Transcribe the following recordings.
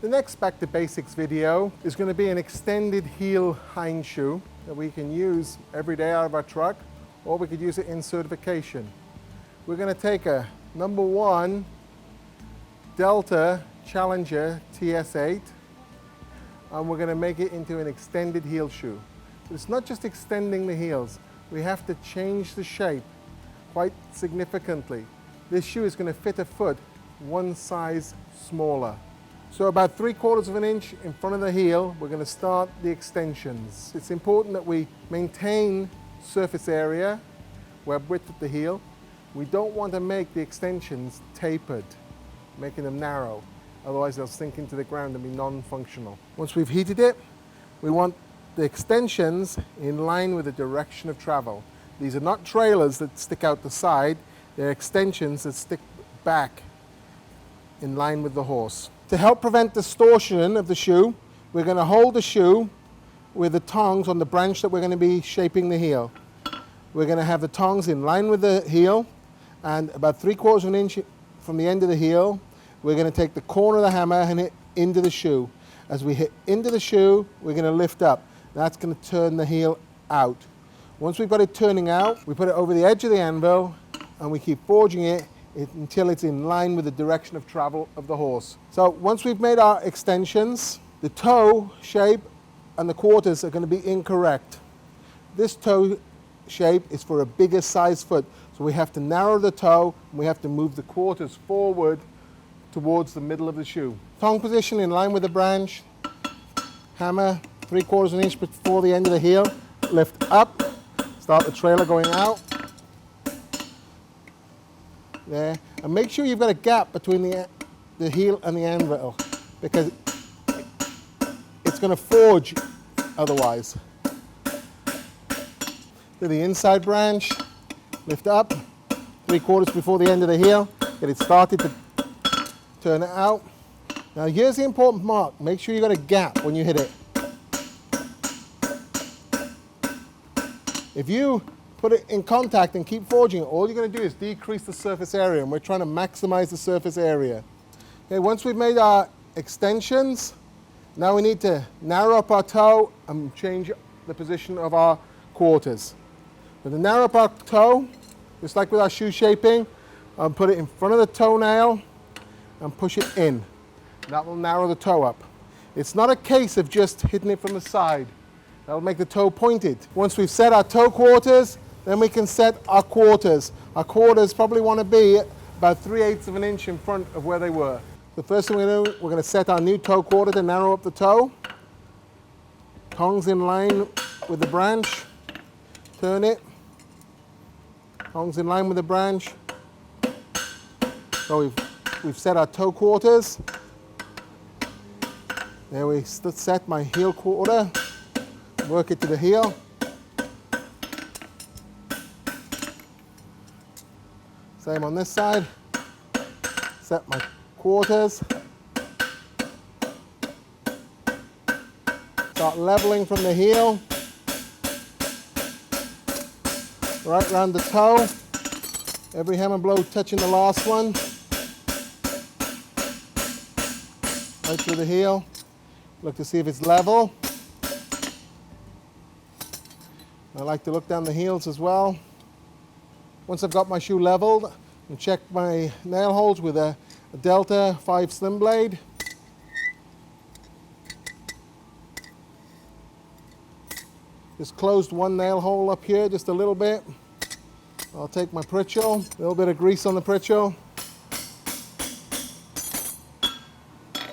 The next Back to Basics video is going to be an extended heel hind shoe that we can use every day out of our truck, or we could use it in certification. We're going to take a number 1 Delta Challenger TS8 and we're going to make it into an extended heel shoe. But it's not just extending the heels, we have to change the shape quite significantly. This shoe is going to fit a foot one size smaller. So about 3/4 of an inch in front of the heel, we're going to start the extensions. It's important that we maintain surface area, web width at the heel. We don't want to make the extensions tapered, making them narrow. Otherwise they'll sink into the ground and be non-functional. Once we've heated it, we want the extensions in line with the direction of travel. These are not trailers that stick out the side, they're extensions that stick back in line with the horse. To help prevent distortion of the shoe, we're going to hold the shoe with the tongs on the branch that we're going to be shaping the heel. We're going to have the tongs in line with the heel, and about 3/4 of an inch from the end of the heel, we're going to take the corner of the hammer and hit into the shoe. As we hit into the shoe, we're going to lift up. That's going to turn the heel out. Once we've got it turning out, we put it over the edge of the anvil and we keep forging it until it's in line with the direction of travel of the horse. So once we've made our extensions, the toe shape and the quarters are going to be incorrect. This toe shape is for a bigger size foot, so we have to narrow the toe and we have to move the quarters forward towards the middle of the shoe. Tongue position in line with the branch, hammer 3/4 of an inch before the end of the heel, lift up, start the trailer going out. There, and make sure you've got a gap between the heel and the anvil, because it's going to forge otherwise. To the inside branch, lift up, 3/4 before the end of the heel, get it started to turn it out. Now here's the important mark, make sure you've got a gap when you hit it. If you put it in contact and keep forging it, all you're going to do is decrease the surface area, and we're trying to maximize the surface area. Okay, once we've made our extensions, now we need to narrow up our toe and change the position of our quarters. So to narrow up our toe, just like with our shoe shaping, put it in front of the toenail and push it in. That will narrow the toe up. It's not a case of just hitting it from the side. That'll make the toe pointed. Once we've set our toe quarters, then we can set our quarters. Our quarters probably want to be about 3/8 of an inch in front of where they were. The first thing we're going to do, we're going to set our new toe quarter to narrow up the toe. Tongs in line with the branch. Turn it. Tongs in line with the branch. So we've set our toe quarters. There we set my heel quarter. Work it to the heel. Same on this side. Set my quarters. Start leveling from the heel. Right round the toe. Every hammer blow touching the last one. Right through the heel. Look to see if it's level. I like to look down the heels as well. Once I've got my shoe leveled, and check my nail holes with a Delta 5 slim blade. Just closed one nail hole up here just a little bit. I'll take my pritchel, a little bit of grease on the pritchel.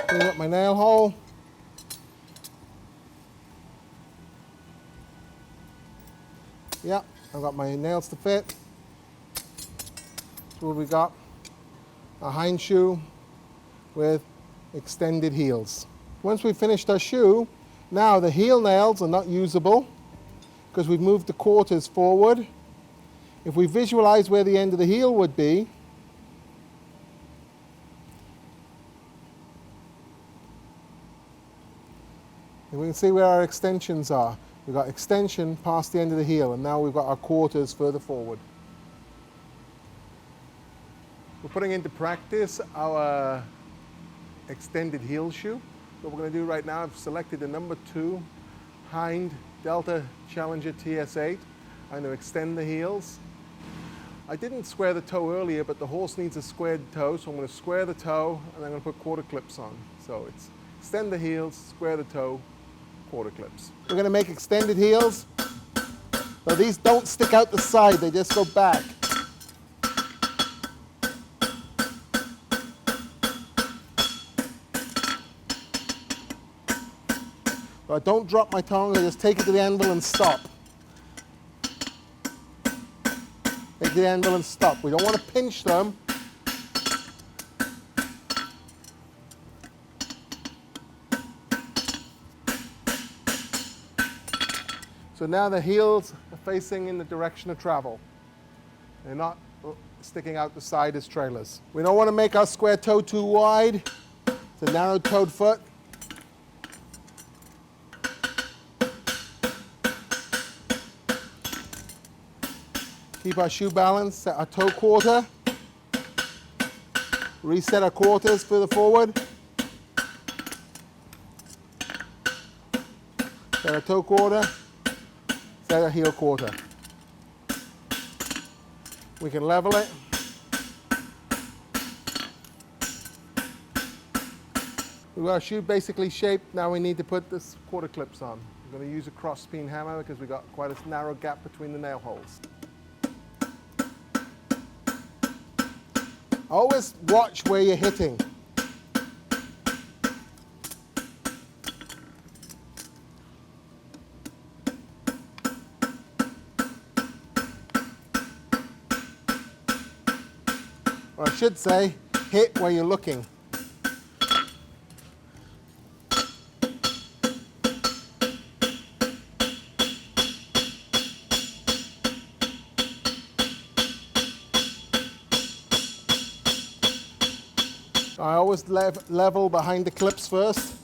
Clean up my nail hole. Yep, I've got my nails to fit. So we got a hind shoe with extended heels. Once we've finished our shoe, now the heel nails are not usable because we've moved the quarters forward. If we visualize where the end of the heel would be, and we can see where our extensions are. We've got extension past the end of the heel, and now we've got our quarters further forward. We're putting into practice our extended heel shoe. What we're going to do right now, I've selected the number 2 hind Delta Challenger TS8. I'm going to extend the heels. I didn't square the toe earlier, but the horse needs a squared toe, so I'm going to square the toe and I'm going to put quarter clips on. So it's extend the heels, square the toe, quarter clips. We're going to make extended heels. So these don't stick out the side, they just go back. So I don't drop my tongue, I just take it to the anvil and stop. Take the anvil and stop. We don't want to pinch them. So now the heels are facing in the direction of travel. They're not sticking out the side as trailers. We don't want to make our square toe too wide. It's a narrow-toed foot. Keep our shoe balance, set our toe quarter. Reset our quarters further forward. Set our toe quarter. Set our heel quarter. We can level it. We've got our shoe basically shaped. Now we need to put this quarter clips on. We're going to use a cross peen hammer because we've got quite a narrow gap between the nail holes. Always watch where you're hitting. Or I should say, hit where you're looking. I always level behind the clips first.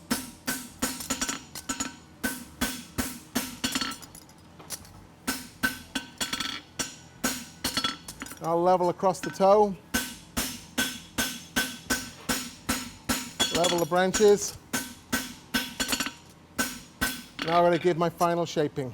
I'll level across the toe. Level the branches. Now I'm going to give my final shaping.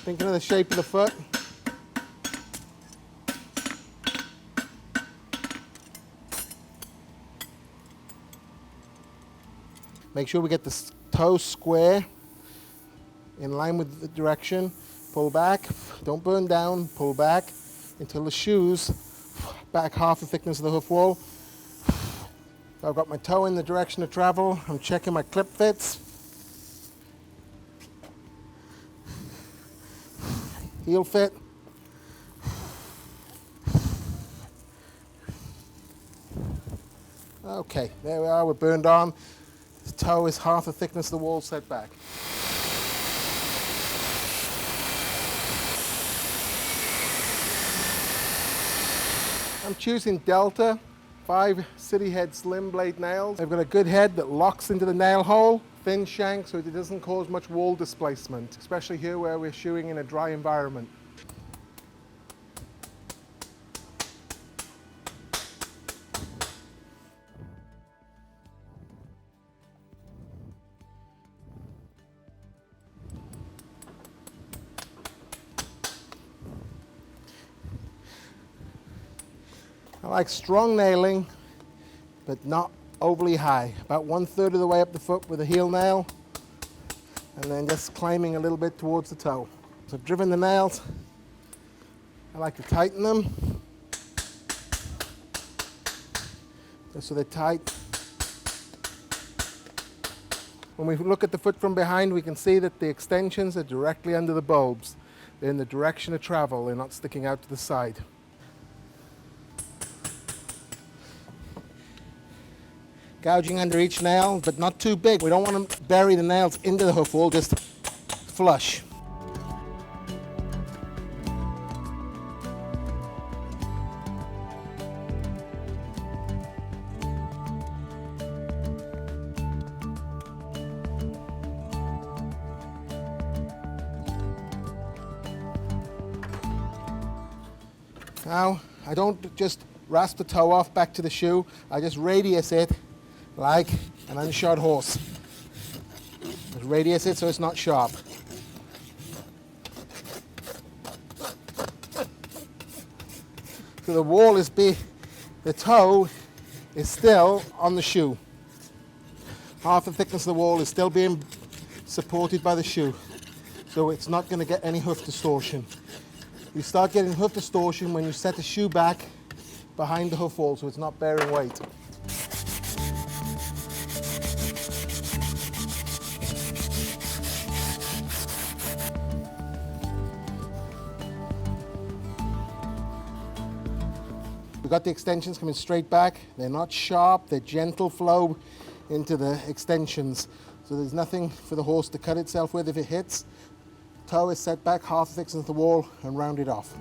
Thinking of the shape of the foot. Make sure we get the toe square in line with the direction. Pull back, don't burn down, pull back until the shoes back half the thickness of the hoof wall. So I've got my toe in the direction of travel. I'm checking my clip fits. Heel fit. Okay, there we are, we're burned on. The toe is half the thickness of the wall set back. I'm choosing Delta 5 City Head Slim Blade nails. They've got a good head that locks into the nail hole, thin shank so it doesn't cause much wall displacement, especially here where we're shoeing in a dry environment. I like strong nailing, but not overly high. About 1/3 of the way up the foot with a heel nail, and then just climbing a little bit towards the toe. So I've driven the nails. I like to tighten them, just so they're tight. When we look at the foot from behind, we can see that the extensions are directly under the bulbs. They're in the direction of travel. They're not sticking out to the side. Gouging under each nail, but not too big. We don't want to bury the nails into the hoof wall, just flush. Now, I don't just rasp the toe off back to the shoe, I just radius it like an unshod horse. Just radius it so it's not sharp. So the wall is big, the toe is still on the shoe. Half the thickness of the wall is still being supported by the shoe. So it's not going to get any hoof distortion. You start getting hoof distortion when you set the shoe back behind the hoof wall so it's not bearing weight. We've got the extensions coming straight back. They're not sharp, they're gentle flow into the extensions. So there's nothing for the horse to cut itself with if it hits. Toe is set back half the thickness of the wall and rounded off.